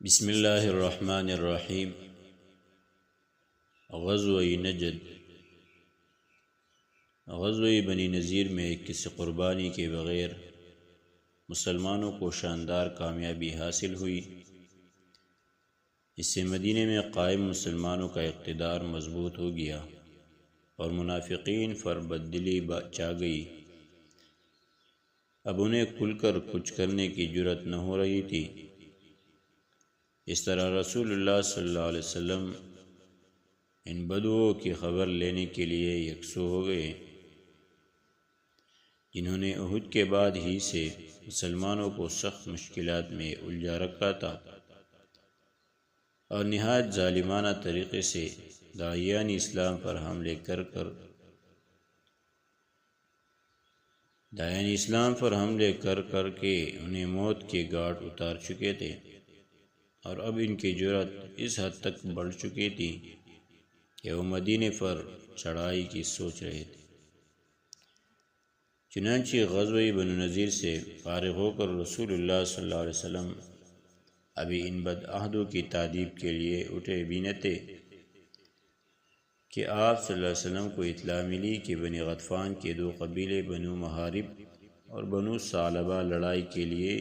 بسم اللہ الرحمن الرحیم۔ غزوہ نجد۔ غزوہ بنی نذیر میں کسی قربانی کے بغیر مسلمانوں کو شاندار کامیابی حاصل ہوئی۔ اس سے مدینہ میں قائم مسلمانوں کا اقتدار مضبوط ہو گیا اور منافقین پر بددلی چھا گئی۔ اب انہیں کھل کر کچھ کرنے کی جرأت نہ ہو رہی تھی۔ اس طرح رسول اللہ صلی اللہ علیہ وسلم ان بدوؤں کی خبر لینے کے لیے یکسو ہو گئے، جنہوں نے احد کے بعد ہی سے مسلمانوں کو سخت مشکلات میں الجھا رکھا تھا اور نہایت ظالمانہ طریقے سے داعیان اسلام پر حملے کر کے انہیں موت کے گھاٹ اتار چکے تھے، اور اب ان کی جرأت اس حد تک بڑھ چکی تھی کہ وہ مدینے پر چڑھائی کی سوچ رہے تھے۔ چنانچہ غزوہ بنو نذیر سے فارغ ہو کر رسول اللہ صلی اللہ علیہ وسلم ابھی ان بدعہدوں کی تادیب کے لیے اٹھے بھی نہ تھے کہ آپ صلی اللہ علیہ وسلم کو اطلاع ملی کہ بنی غطفان کے دو قبیلے بنو محارب اور بنو ثعلبہ لڑائی کے لیے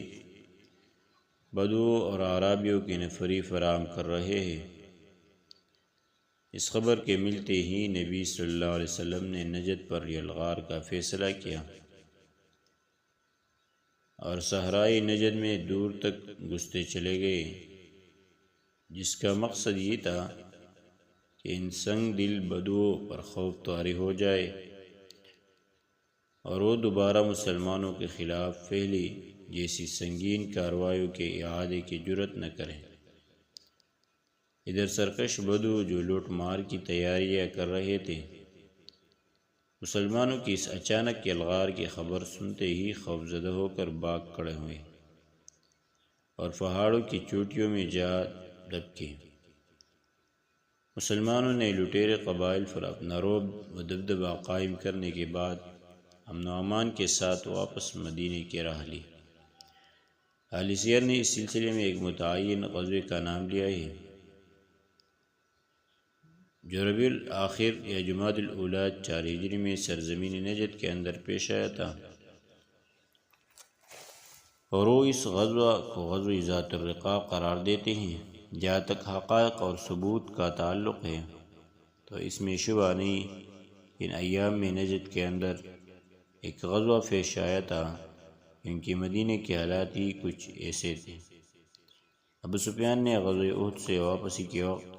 بدو اور اعرابیوں کی نفری فراہم کر رہے ہیں۔ اس خبر کے ملتے ہی نبی صلی اللہ علیہ وسلم نے نجد پر یلغار کا فیصلہ کیا اور صحرائی نجد میں دور تک گھستے چلے گئے، جس کا مقصد یہ تھا کہ ان سنگ دل بدوؤں پر خوف طاری ہو جائے اور وہ دوبارہ مسلمانوں کے خلاف پہلی جیسی سنگین کارروائیوں کے اعادے کی جرأت نہ کریں۔ ادھر سرکش بدو جو لوٹ مار کی تیاریاں کر رہے تھے، مسلمانوں کی اس اچانک یلغار کی خبر سنتے ہی خوفزدہ ہو کر بھاگ کھڑے ہوئے اور پہاڑوں کی چوٹیوں میں جا دبکے۔ مسلمانوں نے لٹیرے قبائل پر اپنا رعب و دبدبہ قائم کرنے کے بعد امن و امان کے ساتھ واپس مدینے کی راہ لی۔ اہل سیر نے اس سلسلے میں ایک متعین غزوے کا نام لیا ہے، جو ربیع الآخر یا جمادی الاولیٰ 4 ہجری میں سرزمین نجد کے اندر پیش آیا تھا، اور وہ اس غزوہ کو غزوہ ذات الرقاع قرار دیتے ہیں۔ جہاں تک حقائق اور ثبوت کا تعلق ہے تو اس میں شبہ نہیں ان ایام میں نجد کے اندر ایک غزوہ پیش آیا تھا، کیونکہ مدینہ کے حالات ہی کچھ ایسے تھے۔ ابو سفیان نے غزوہ احد سے واپسی کے وقت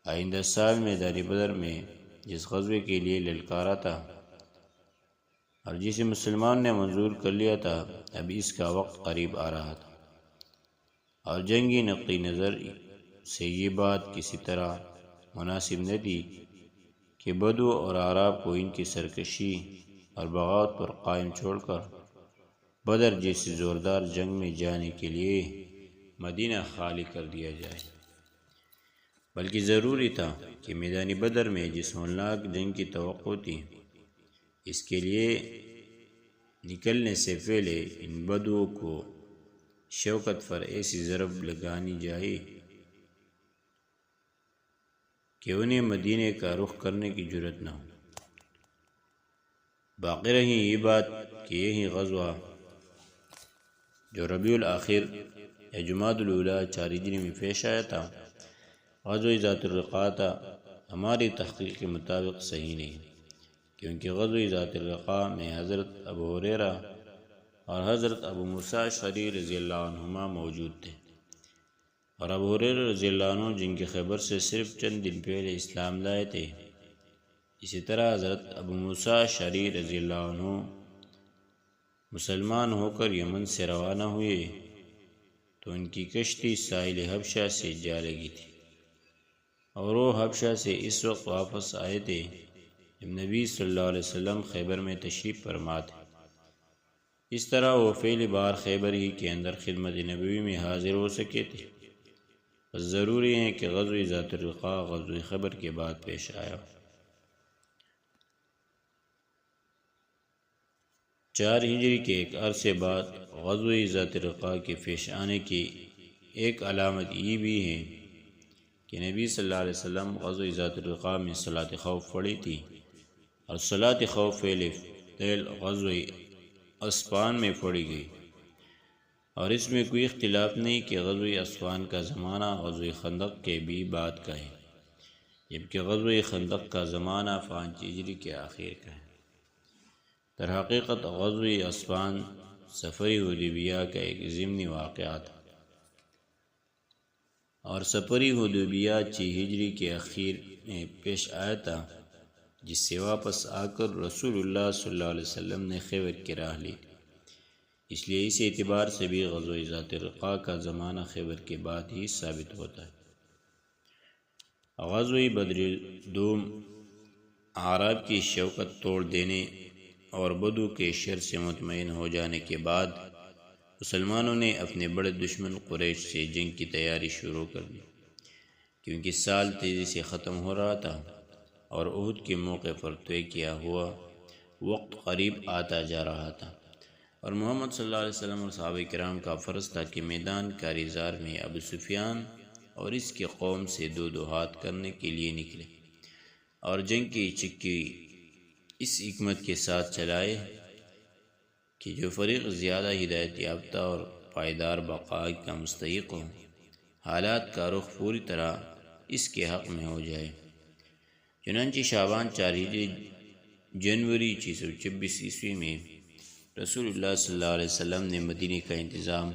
آئندہ سال میدان بدر میں جس غزوے کے لیے للکارا تھا اور جسے مسلمان نے منظور کر لیا تھا، اب اس کا وقت قریب آ رہا تھا، اور جنگی نقطہ نظر سے یہ بات کسی طرح مناسب نہ تھی کہ بدو اور اعراب کو ان کی سرکشی اور بغاوت پر قائم چھوڑ کر بدر جیسی زوردار جنگ میں جانے کے لیے مدینہ خالی کر دیا جائے، بلکہ ضروری تھا کہ میدان بدر میں جس ہولناک جنگ کی توقع تھی، اس کے لیے نکلنے سے پہلے ان بدوؤں کو شوکت پر ایسی ضرب لگانی جائے کہ انہیں مدینے کا رخ کرنے کی جرأت نہ ہو۔ باقی رہی یہ بات کہ یہی غزوہ جو ربیع الآخر یا جمادی الاولیٰ 4 ہجری میں پیش آیا تھا، غزوہ ذات الرقاع تھا، ہماری تحقیق کے مطابق صحیح نہیں، کیونکہ غزوہ ذات الرقاع میں حضرت ابو ہریرہ اور حضرت ابو موسیٰ اشعری رضی اللہ عنہما موجود تھے، اور ابو ہریرہ رضی اللہ عنہ جن کے خیبر سے صرف چند دن پہلے اسلام لائے تھے۔ اسی طرح حضرت ابو موسیٰ اشعری رضی اللہ عنہ مسلمان ہو کر یمن سے روانہ ہوئے تو ان کی کشتی ساحل حبشہ سے جا لگی تھی، اور وہ حبشہ سے اس وقت واپس آئے تھے جب نبی صلی اللہ علیہ وسلم خیبر میں تشریف فرما تھے۔ اس طرح وہ پہلی بار خیبر ہی کے اندر خدمت نبوی میں حاضر ہو سکے تھے، بس ضروری ہے کہ غزوہ ذات الرقاع غزوہ خیبر کے بعد پیش آیا۔ 4 ہجری کے ایک عرصے بعد غزوہ ذات الرقاع کے پیش آنے کی ایک علامت یہ بھی ہے کہ نبی صلی اللہ علیہ وسلم غزوہ ذات الرقاع میں صلاۃ خوف پڑھی تھی، اور صلاۃ خوف فعل غزوہ اسفان میں پڑھی گئی، اور اس میں کوئی اختلاف نہیں کہ غزوہ اسفان کا زمانہ غزوہ خندق کے بھی بعد کا ہے، جبکہ غزوہ خندق کا زمانہ 5 ہجری کے آخر کا ہے۔ در حقیقت غزوہ اسفان سفر حدیبیہ کا ایک ضمنی واقعہ تھا، اور سفر حدیبیہ 6 ہجری کے اخیر میں پیش آیا تھا، جس سے واپس آ کر رسول اللہ صلی اللہ علیہ وسلم نے خیبر کی راہ لی، اس لیے اس اعتبار سے بھی غزوہ ذات الرقاع کا زمانہ خیبر کے بعد ہی ثابت ہوتا ہے۔ غزوہ بدر دوم اعراب کی شوکت توڑ دینے اور بدو کے شر سے مطمئن ہو جانے کے بعد مسلمانوں نے اپنے بڑے دشمن قریش سے جنگ کی تیاری شروع کر دی، کیونکہ سال تیزی سے ختم ہو رہا تھا اور احد کے موقع پر طے کیا ہوا وقت قریب آتا جا رہا تھا، اور محمد صلی اللہ علیہ وسلم اور صحابہ کرام کا فرض تھا کہ میدان کاریزار میں ابو سفیان اور اس کی قوم سے دو ہاتھ کرنے کے لیے نکلے، اور جنگ کی چکی اس حکمت کے ساتھ چلائے کہ جو فریق زیادہ ہدایت یافتہ اور پائیدار بقا کا مستحق ہو، حالات کا رخ پوری طرح اس کے حق میں ہو جائے۔ چنانچہ شعبان 4 ہجری جنوری 626 عیسوی میں رسول اللہ صلی اللہ علیہ وسلم نے مدینہ کا انتظام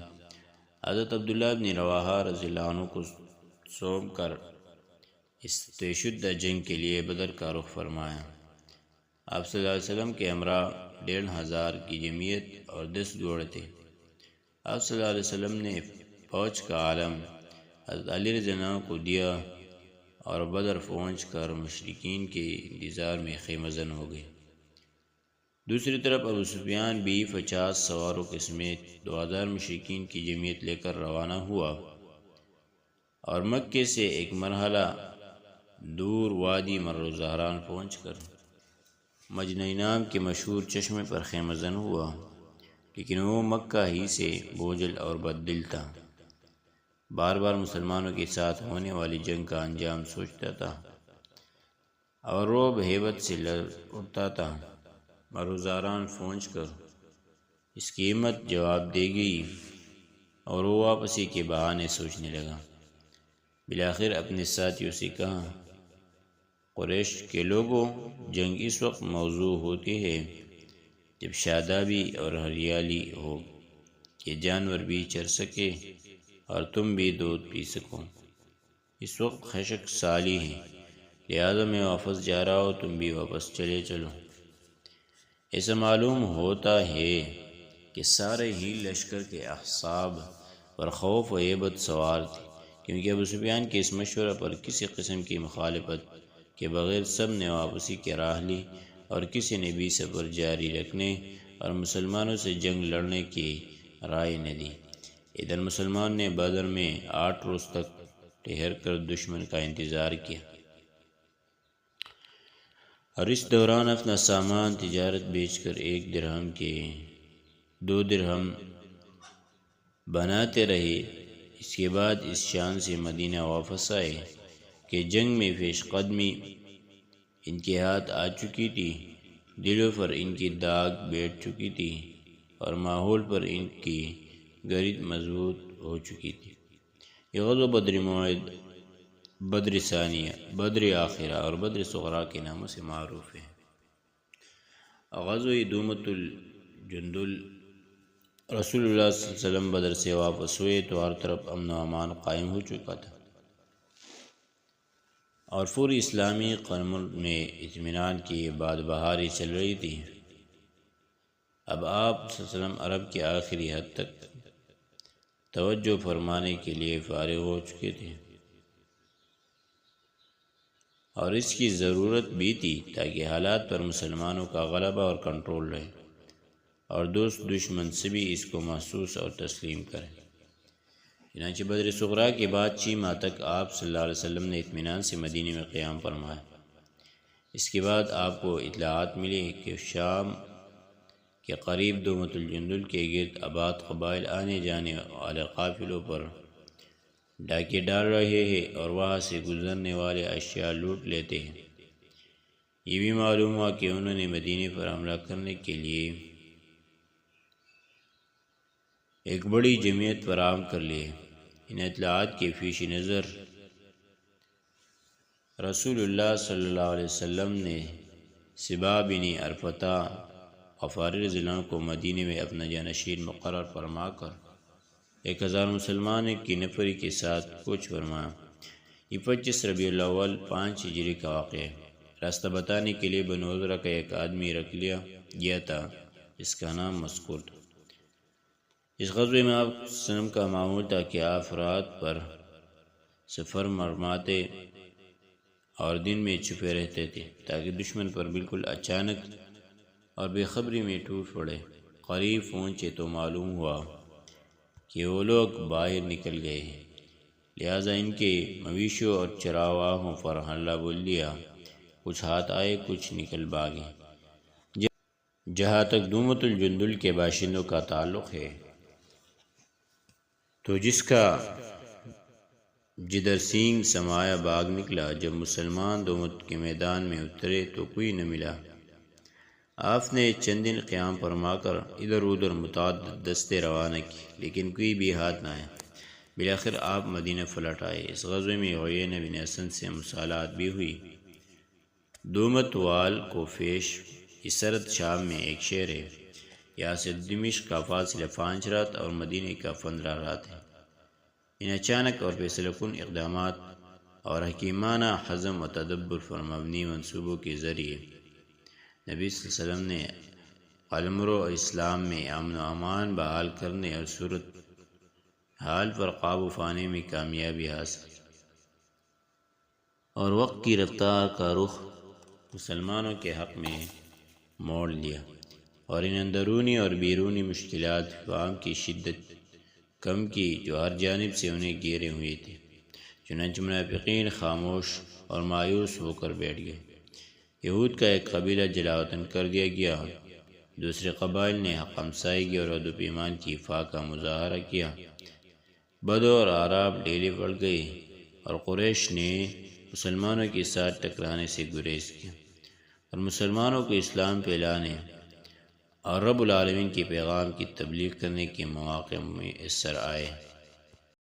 حضرت عبداللہ بن رواحہ رضی اللہ عنہ کو سونپ کر اس طے شدہ جنگ کے لیے بدر کا رخ فرمایا۔ آپ صلی اللہ علیہ وسلم کے ہمراہ 1500 کی جمعیت اور 10 گھوڑے تھے۔ آپ صلی اللہ علیہ وسلم نے فوج کا عالم حضرت علی رضی اللہ عنہ کو دیا، اور بدر پہنچ کر مشرکین کے انتظار میں خیمہ زن ہو گئے۔ دوسری طرف ابو سفیان بھی 50 سواروں کے سمیت 2000 مشرکین کی جمعیت لے کر روانہ ہوا، اور مکے سے ایک مرحلہ دور وادی مر زہران پہنچ کر مجنہ نام کے مشہور چشمے پر خیمہ زن ہوا، لیکن وہ مکہ ہی سے بوجھل اور بددل تھا، بار بار مسلمانوں کے ساتھ ہونے والی جنگ کا انجام سوچتا تھا، اور رعب ہیبت سے اٹھتا تھا۔ مروزاران پہنچ کر اس کی ہمت جواب دے گئی، اور وہ واپسی کے بہانے سوچنے لگا۔ بالآخر اپنے ساتھیوں سے کہا، قریش کے لوگوں، جنگ اس وقت موضوع ہوتی ہے جب شادابی اور ہریالی ہو کہ جانور بھی چر سکے اور تم بھی دودھ پی سکو۔ اس وقت خشک سالی ہے، لہذا میں واپس جا رہا ہوں، تم بھی واپس چلے چلو۔ ایسا معلوم ہوتا ہے کہ سارے ہی لشکر کے احساب پر خوف و ہیبت سوار تھے، کیونکہ ابو سفیان کے اس مشورہ پر کسی قسم کی مخالفت کے بغیر سب نے واپسی کی راہ لی، اور کسی نے بھی سفر جاری رکھنے اور مسلمانوں سے جنگ لڑنے کی رائے نہ دی۔ ادھر مسلمان نے بدر میں 8 روز تک ٹھہر کر دشمن کا انتظار کیا، اور اس دوران اپنا سامان تجارت بیچ کر 1 درہم کے 2 درہم بناتے رہے۔ اس کے بعد اس شان سے مدینہ واپس آئے کہ جنگ میں پیش قدمی ان کے ہاتھ آ چکی تھی، دلوں پر ان کی داغ بیٹھ چکی تھی، اور ماحول پر ان کی گرد مضبوط ہو چکی تھی۔ یہ غزوہ بدر موعد، بدر ثانیہ، بدر آخرہ اور بدر صغریٰ کے ناموں سے معروف ہے۔ غزوہ دومۃ الجندل، رسول اللہ صلی اللہ علیہ وسلم بدر سے واپس ہوئے تو ہر طرف امن و امان قائم ہو چکا تھا، اور پوری اسلامی قمر میں اطمینان کی بعد بہاری چل رہی تھی۔ اب آپ صلی اللہ علیہ وسلم عرب کے آخری حد تک توجہ فرمانے کے لیے فارغ ہو چکے تھے، اور اس کی ضرورت بھی تھی تاکہ حالات پر مسلمانوں کا غلبہ اور کنٹرول رہے، اور دوست دشمن سے بھی اس کو محسوس اور تسلیم کریں۔ چنانچہ بدر صغریٰ کے بعد 6 ماہ تک آپ صلی اللہ علیہ وسلم نے اطمینان سے مدینہ میں قیام فرمایا۔ اس کے بعد آپ کو اطلاعات ملی کہ شام کے قریب دومۃ الجندل کے گرد آباد قبائل آنے جانے والے قافلوں پر ڈاکے ڈال رہے ہیں اور وہاں سے گزرنے والے اشیاء لوٹ لیتے ہیں۔ یہ بھی معلوم ہوا کہ انہوں نے مدینے پر حملہ کرنے کے لیے ایک بڑی جمعیت فراہم کر لی ہے۔ ان اطلاعات کے پیش نظر رسول اللہ صلی اللہ علیہ وسلم نے سبا بن عرفتہ غفاری رضی اللہ عنہ کو مدینے میں اپنا جانشین مقرر فرما کر 1000 مسلمانوں کی نفری کے ساتھ کوچ فرمایا۔ یہ 25 ربیع الاول 5 ہجری کا واقعہ ہے۔ راستہ بتانے کے لیے بنو عذرہ کا ایک آدمی رکھ لیا گیا تھا جس کا نام مذکور تھا۔ اس غزوے میں آپ وسلم کا معمول تھا کہ آپ رات پر سفر مرماتے اور دن میں چھپے رہتے تھے تاکہ دشمن پر بالکل اچانک اور بے خبری میں ٹوٹ پڑے۔ قریب پہنچے تو معلوم ہوا کہ وہ لوگ باہر نکل گئے ہیں، لہٰذا ان کے مویشیوں اور چراواہوں پر حملہ بول دیا۔ کچھ ہاتھ آئے، کچھ نکل بھاگے۔ جہاں تک دومت الجندل کے باشندوں کا تعلق ہے تو جس کا جدر سینگ سمایا باغ نکلا، جب مسلمان دومت کے میدان میں اترے تو کوئی نہ ملا۔ آپ نے چند دن قیام فرما کر ادھر ادھر متعدد دستے روانہ کی لیکن کوئی بھی ہاتھ نہ آیا۔ بالآخر آپ مدینہ پلٹ آئے۔ اس غزوے میں عیینہ بن حصن سے مصالحت بھی ہوئی۔ دومت وال کو پیش اسرت شام میں ایک شہر ہے۔ یہاں سے دمشق کا فاصلہ 5 رات اور مدینہ کا 15 رات ہے۔ ان اچانک اور فیصلہ کن اقدامات اور حکیمانہ حزم و تدبر پر مبنی منصوبوں کے ذریعے نبی صلی اللہ علیہ وسلم نے قلمرو اور اسلام میں امن و امان بحال کرنے اور صورت حال پر قابو پانے میں کامیابی حاصل اور وقت کی رفتار کا رخ مسلمانوں کے حق میں موڑ لیا اور ان اندرونی اور بیرونی مشکلات فام کی شدت کم کی جو ہر جانب سے انہیں گھیرے ہوئے تھے۔ چنانچہ منافقین خاموش اور مایوس ہو کر بیٹھ گئے۔ یہود کا ایک قبیلہ جلا وطن کر دیا گیا، دوسرے قبائل نے حق ہمسائیگی اور عہد و پیمان کی وفا کا مظاہرہ کیا۔ بدو اور اعراب ڈھیلے پڑ گئے اور قریش نے مسلمانوں کے ساتھ ٹکرانے سے گریز کیا اور مسلمانوں کو اسلام پھیلانے اور رب العالمین کے پیغام کی تبلیغ کرنے کے مواقع میں اس سر آئے۔